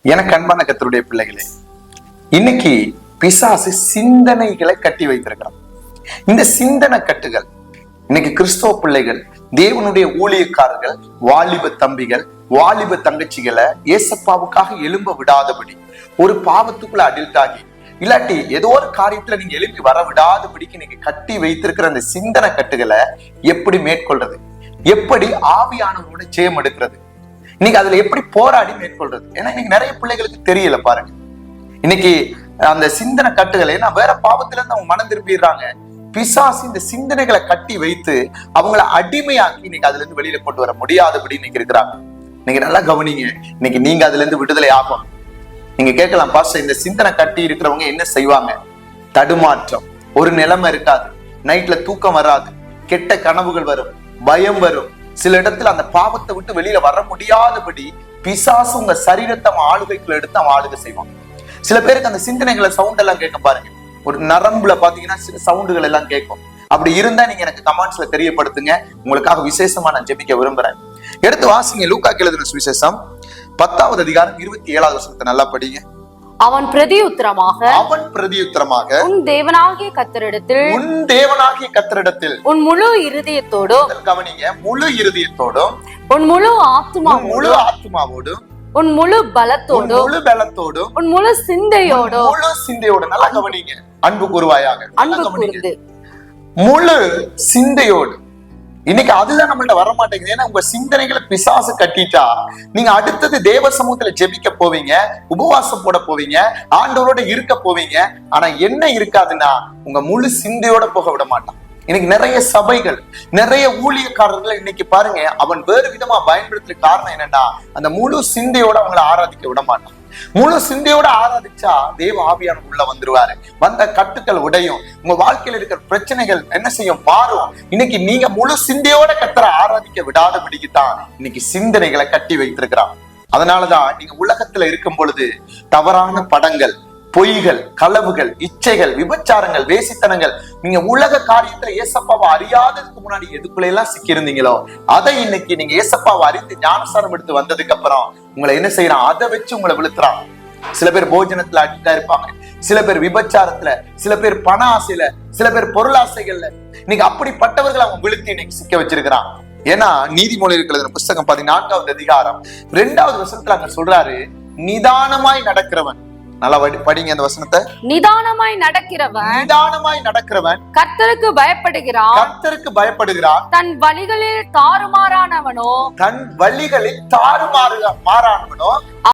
எனக்கு அன்பான கர்த்தருடைய பிள்ளைகளே, இன்னைக்கு பிசாசு சிந்தனைகளை கட்டி வைத்திருக்கிறான். இந்த சிந்தனை கட்டுகள் இன்னைக்கு கிறிஸ்தவ பிள்ளைகள், தேவனுடைய ஊழியக்காரர்கள், வாலிப தம்பிகள், வாலிப தங்கச்சிகளை ஏசப்பாவுக்காக எழும்ப விடாதபடி, ஒரு பாவத்துக்குள்ள அடில்ட் ஆகி, இல்லாட்டி ஏதோ ஒரு காரியத்துல நீங்க எழுப்பி வர விடாதபடிக்கு நீங்க கட்டி வைத்திருக்கிற அந்த சிந்தனை கட்டுகளை எப்படி மேற்கொள்றது, எப்படி ஆவியானவரோட ஜெயம் எடுக்கிறது, இன்னைக்கு அதுல எப்படி போராடி மேற்கொள்றது. ஏன்னா இன்னைக்கு நிறைய பிள்ளைகளுக்கு தெரியல பாருங்க. இன்னைக்கு அந்த சிந்தனை கட்டுகளை வேற பாவத்துல இருந்து அவங்க மனம் திரும்பிடுறாங்க. பிசாசு இந்த சிந்தனைகளை கட்டி வைத்து அவங்களை அடிமையாக்கி இன்னைக்கு அதுல இருந்து வெளியில கொண்டு வர முடியாதபடி இன்னைக்கு இருக்கிறாங்க. நீங்க நல்லா கவனிங்க, இன்னைக்கு நீங்க அதுல இருந்து விடுதலை ஆகும். நீங்க கேட்கலாம், பாஸ்டர் இந்த சிந்தனை கட்டி இருக்கிறவங்க என்ன செய்வாங்க? தடுமாற்றம், ஒரு நிலைமை இருக்காது, நைட்ல தூக்கம் வராது, கெட்ட கனவுகள் வரும், பயம் வரும், சில இடத்துல அந்த பாவத்தை விட்டு வெளியில வர முடியாதபடி பிசாசு உங்க சரீரத்தை அவன் ஆளுகைக்குள்ள எடுத்து அவன் ஆளுகை செய்வான். சில பேருக்கு அந்த சிந்தனைகளை சவுண்ட் எல்லாம் கேட்க பாருங்க, ஒரு நரம்புல பாத்தீங்கன்னா சில சவுண்டுகள் எல்லாம் கேட்கும். அப்படி இருந்தா நீங்க எனக்கு கமெண்ட்ஸ்ல தெரியப்படுத்துங்க, உங்களுக்காக விசேஷமா நான் ஜெபிக்க விரும்புறேன். எடுத்து வாசிங்க, லூக்காக்கு எழுதின சுவிசேஷம் 10வது அதிகாரம் 27வது வசனத்தை நல்லா படிங்க. அவன் பிரதியுத்தரமாக உன் தேவனாகிய கர்த்தரிடத்தில் உன் முழு இருதயத்தோடும், கவனிங்க, முழு இருதயத்தோடும், உன் முழு ஆத்துமாவோடும், உன் முழு பலத்தோடும், உன் முழு சிந்தையோடும், நல்லா கவனிங்க, அன்பு கூர்வாயாக, அன்பு கூர்ந்து, முழு சிந்தையோடு. இன்னைக்கு அதுதான் நம்மள்ட்ட வர மாட்டேங்குது. ஏன்னா உங்க சிந்தனைகளை பிசாசு கட்டிட்டா நீங்க அடுத்தது தேவ சமூகத்துல ஜெபிக்க போவீங்க, உபவாசம் போட போவீங்க, ஆண்டவரோட இருக்க போவீங்க. ஆனா என்ன இருக்காதுன்னா உங்க முழு சிந்தையோட போக விட மாட்டான். இன்னைக்கு நிறைய சபைகள், நிறைய ஊழியக்காரர்கள் இன்னைக்கு பாருங்க, அவன் வேறு விதமா பயன்படுத்துற காரணம் என்னன்னா அந்த முழு சிந்தையோட அவங்களை ஆராதிக்க விட மாட்டான். முழு சிந்தையோட ஆராதிச்சா தேவ ஆவியானவர் உள்ள வந்துருவாரு, வந்த கட்டுக்கள் உடையும், உங்க வாழ்க்கையில இருக்கிற பிரச்சனைகள் என்ன செய்யும், மாறும். இன்னைக்கு நீங்க முழு சிந்தையோட கர்த்தரை ஆராதிக்க விடாதபடிக்கு தான் இன்னைக்கு சிந்தனைகளை கட்டி வைத்திருக்கிறான். அதனாலதான் நீங்க உலகத்துல இருக்கும் பொழுது தவறான படங்கள், பொய்கள், களவுகள், இச்சைகள், விபச்சாரங்கள், வேசித்தனங்கள், நீங்க உலக காரியத்துல ஏசப்பாவை அறியாததுக்கு முன்னாடி எதுக்குள்ள எல்லாம் சிக்கியிருந்தீங்களோ அதை இன்னைக்கு நீங்க ஏசப்பாவை அறிந்து ஞானஸ்தானம் எடுத்து வந்ததுக்கு அப்புறம் உங்களை என்ன செய்யறான், அதை வச்சு உங்களை விழுத்துறான். சில பேர் போஜனத்துல அடிக்டா இருப்பாங்க, சில பேர் விபச்சாரத்துல, சில பேர் பண ஆசையில, சில பேர் பொருளாசைகள்ல. இன்னைக்கு அப்படிப்பட்டவர்கள் அவன் விழுத்தி இன்னைக்கு சிக்க வச்சிருக்கிறான். ஏன்னா நீதிமொழிகள் புஸ்தகம் 14வது அதிகாரம் 2வது வசனத்துல அங்க சொல்றாரு, நிதானமாய் நடக்கிறவன், நல்லா படிங்க அந்த வசனத்தை, நிதானமாய் நடக்கிறவன் கர்த்தருக்கு பயப்படுகிறான், தன் வழிகளில் தாறுமாறானவனோ